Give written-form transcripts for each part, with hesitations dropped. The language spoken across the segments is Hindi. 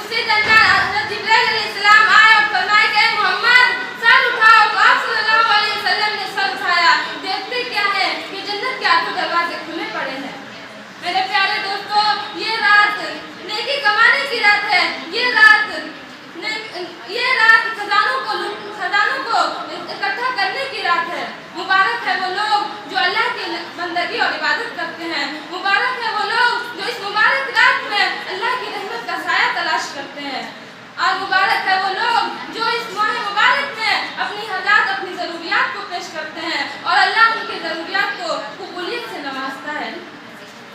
उसी दरमियान हज़रत जिब्राइल अलैहिस्सलाम आए और फरमाए कि मोहम्मद सर उठाओ। तो आप सल्लल्लाहु अलैहि वसल्लम ने सर उठाया। देखते क्या है कि जन्नत के आठों दरवाजे खुले पड़े हैं। मेरे प्यारे दोस्तों, ये रात नेकी कमाने की रात है। ये रात खजानों को इकट्ठा करने की रात है। मुबारक है वो लोग जो अल्लाह की बंदगी और इबादत करते हैं। मुबारक है वो लोग जो इस मुबारक रात में अल्लाह की रहमत का साया तलाश करते हैं। और मुबारक है वो लोग जो इस माह मुबारक में अपनी हालात, अपनी ज़रूरियात को पेश करते हैं और अल्लाह उनकी ज़रूरियात को कबूलियत से नवाजता है।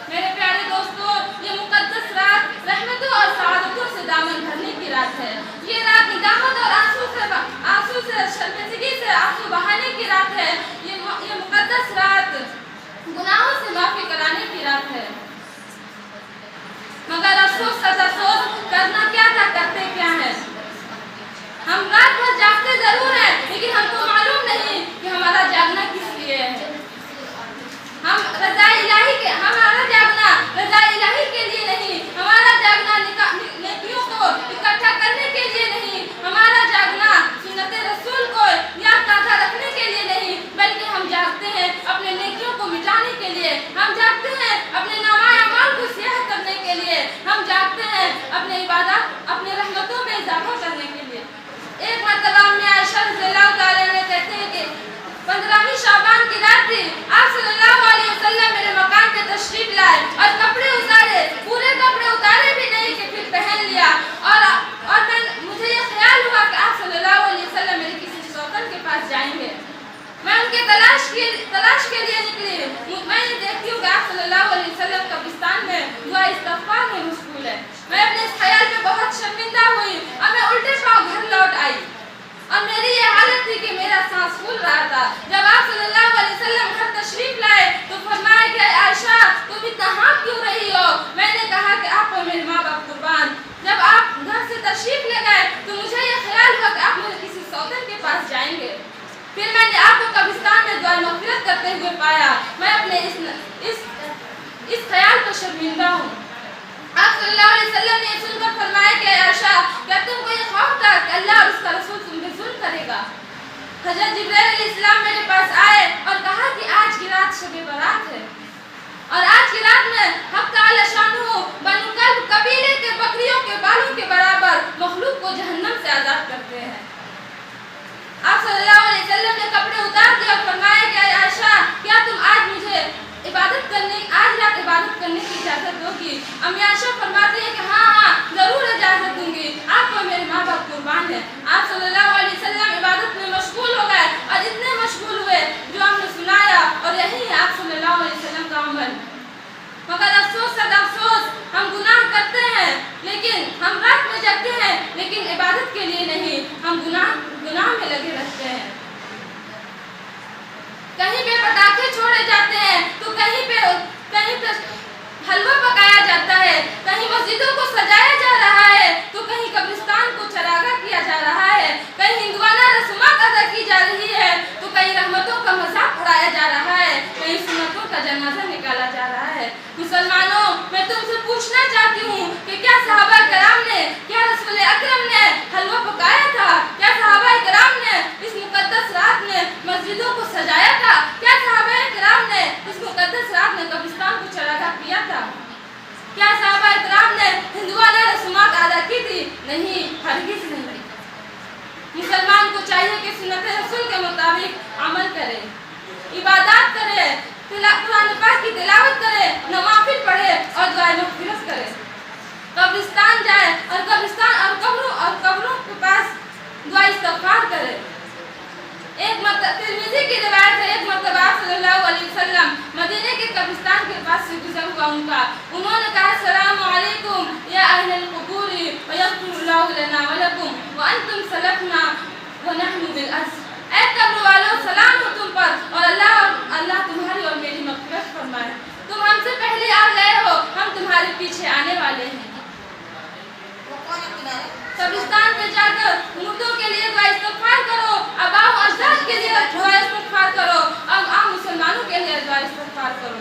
मेरे प्यारे दोस्तों, ये मुकद्दस रात रहमतों और सआदतों से दामन भरने की रात है। ये रात निदामत और आंसू से शर्मिंदगी से आंसू बहाने की रात है। ये मुकद्दस रात गुनाहों से माफी कराने की रात है। मगर अफसोस करना क्या था, करते क्या है। हम रात भर जागते जरूर हैं, लेकिन हमको मालूम नहीं कि हमारा जागना किस लिए है। हमारा जागना रज़ा इलाही के लिए नहीं, हमारा जागना नेकियों को इकट्ठा करने के लिए नहीं, हमारा जागना सुन्नत रसूल को याद ताज़ा रखने के लिए नहीं, बल्कि हम जागते हैं अपने नेकियों को मिटाने के लिए। हम जागते हैं अपने नामाए अमाल को सियाह करने के लिए। हम जागते हैं अपने इबादत, अपने रहमतों में इजाफा करने के लिए। एक मरतबा में आयशा रज़ियल्लाहु ताला अन्हा कहते हैं कि 15वीं शाबान की रात थी। आप सल्लल्लाहु अलैहि वसल्लम मेरे मकान पे तशरीफ लाए और कपड़े उतारे। पूरे कपड़े उतारे भी नहीं कि फिर पहन लिया। और मुझे ये ख्याल हुआ कि आप सल्लल्लाहु अलैहि वसल्लम मेरे किसी सौतन के पास जाएंगे। मैं उनके तलाश के लिए निकली। मैं ये देखती हूँ कि आप सल्लल्लाहु अलैहि वसल्लम कब्रिस्तान में दुआ इस्तिग़फ़ार में मशगूल है। मैं अपने इस ख्याल पे बहुत शर्मिंदा हुई और मैं उल्टे पाँव घर लौट आई। और मेरी ये हालत थी कि मेरा सांस फूल रहा था। जब आप सल्लल्लाहु अलैहि वसल्लम घर तशरीफ लाए तो फरमाया कि आयशा, तुम इतना हाँफ क्यों रही हो। मैंने कहा कि आप और मेरे माँ बाप कुर्बान। जब आप घर से तशरीफ ले गए तो मुझे ये ख्याल हुआ कि आप मेरे किसी सौतन के पास जाएंगे। फिर मैंने आपको कब्रिस्तान में दुआ मग़फ़िरत करते हुए पाया। मैं अपने इस ख्याल पर शर्मिंदा हूँ। आप सल्लल्लाहु अलैहि वसल्लम ने सुनकर फरमाया कि आयशा, क्या तुमको ये खौफ था कि अल्लाह और उसका रसूल तुम पे जुल्म करेगा। हज़रत जिब्राइल अलैहिस्सलाम मेरे पास आए और कहा कि आज की रात शब बारात है और आज की रात में हक़ ताला शानहू बनु कल्ब कबीले के बकरियों के बालों के बराबर मखलूक को जहन्नम से आज़ाद करते हैं। आप सल्लल्लाहु अलैहि वसल्लम ने कपड़े उतार दिए और फरमाया कि आयशा, क्या तुम आज मुझे आज रात इबादत करने की इजाज़त दोगी। अम्मी आयशा फरमाती है कि हाँ, ज़रूर इजाज़त दूंगी। आप और मेरे माँ बाप कुर्बान हैं। आप सल्लल्लाहु अलैहि वसल्लम इबादत में मशगूल हो गए और इतने मशगूल हुए जो हमने सुनाया, और यही है आप सल्लल्लाहु अलैहि वसल्लम का अमल। मगर अफसोस हम गुनाह करते हैं, लेकिन हम रात में जगते हैं, लेकिन इबादत के लिए नहीं, हम गुनाह में लगे रहते हैं। कहीं पे पटाखे छोड़े जाते हैं तो कहीं पे हलवा पकाया जाता है, कहीं मस्जिदों को सजाया जा रहा है तो कहीं कब्रिस्तान को चरागा किया जा रहा है, कहीं हिंदुआना रस्मात अदा की जा रही है तो कहीं रहमतों का मजाक उड़ाया जा रहा है, कहीं सुन्नतों का जनाजा निकाला जा रहा है। मुसलमानों, मैं तुमसे पूछना चाहती हूँ कि क्या सहाबा कराम ने, क्या रसूल अकरम ने हलवा पकाया था? क्या सहाबा कराम ने इस मुकद्दस रात में मस्जिदों को सजाया था? क्या सहाबा कराम ने इस मुकद्दस रात में कब्रिस्तान को चरागा किया था? क्या सहाबा कराम ने हिंदुआना रस्मात अदा की थी? नहीं, हरगिज़ नहीं। मुसलमान को चाहिए कि सुन्नत रसूल के मुताबिक अमल करे, इबादत करे, कुरान पाक की तिलावत करे, नवाफिल पढ़े और दुआ मग़फ़िरत करे। कब्रिस्तान जाए और कब्रों के पास दुआ इस्तिग़फ़ार करे। एक तिरमिज़ी की रिवायत है, एक मरतबा सल्लल्लाहु अलैहि वसल्लम मदीने के कब्रिस्तान के पास से गुजर हुआ उन्होंने कहा, अस्सलामु अलैकुम या अहलल क़ुबूरी व यग़फ़िरुल्लाहु लना व लकुम व अंतुम सलफ़ना व नहनु बिल अर्ज़। ऐ कब्र वालों, सलाम हो तुम पर और अल्लाह तुम्हारी और मेरी मग़फ़िरत फरमाए। तुम हमसे पहले आ गए हो, हम तुम्हारे पीछे आने वाले हैं। कब्रिस्तान में जाकर मुर्दों के लिए दुआ इस्तिग़फ़ार करो, आबाओ अजदाद के लिए दुआ इस्तिग़फ़ार करो और आम मुसलमानों के लिए दुआ इस्तिग़फ़ार करो।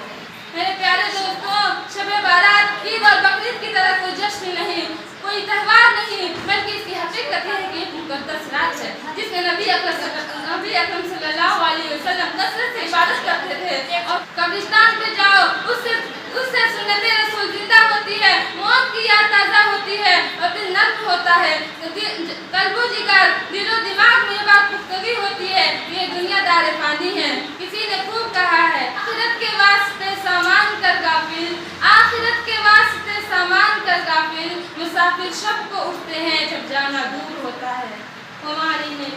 मेरे प्यारे दोस्तों, शब बारात ईद और बकरीद की तरह कोई जश्न नहीं, कोई कोई त्यौहार नहीं, बल्कि इसकी हकीकत है कि एक मुकद्दस रात है जिसमें नबी अकरम सल्लल्लाहु अलैहि वसल्लम कसरत से इबादत करते थे। और कब्रिस्तान पे जाओ, उससे सुन्नते रसूल जिंदा होती है, मौत की याद ताज़ा होती है और दिल नर्म होता है, कल्बो जिगर दिलो दिमाग में ये बात पुख्तगी होती है, ये दुनिया दार फानी है। किसी ने खूब कहा है, आखिरत के वास्ते सामान कर गाफिल, आखिरत के वास्ते सामान कर गाफिल, मुसाफिर शब को उठते हैं जब जाना दूर होता है। हमारी ने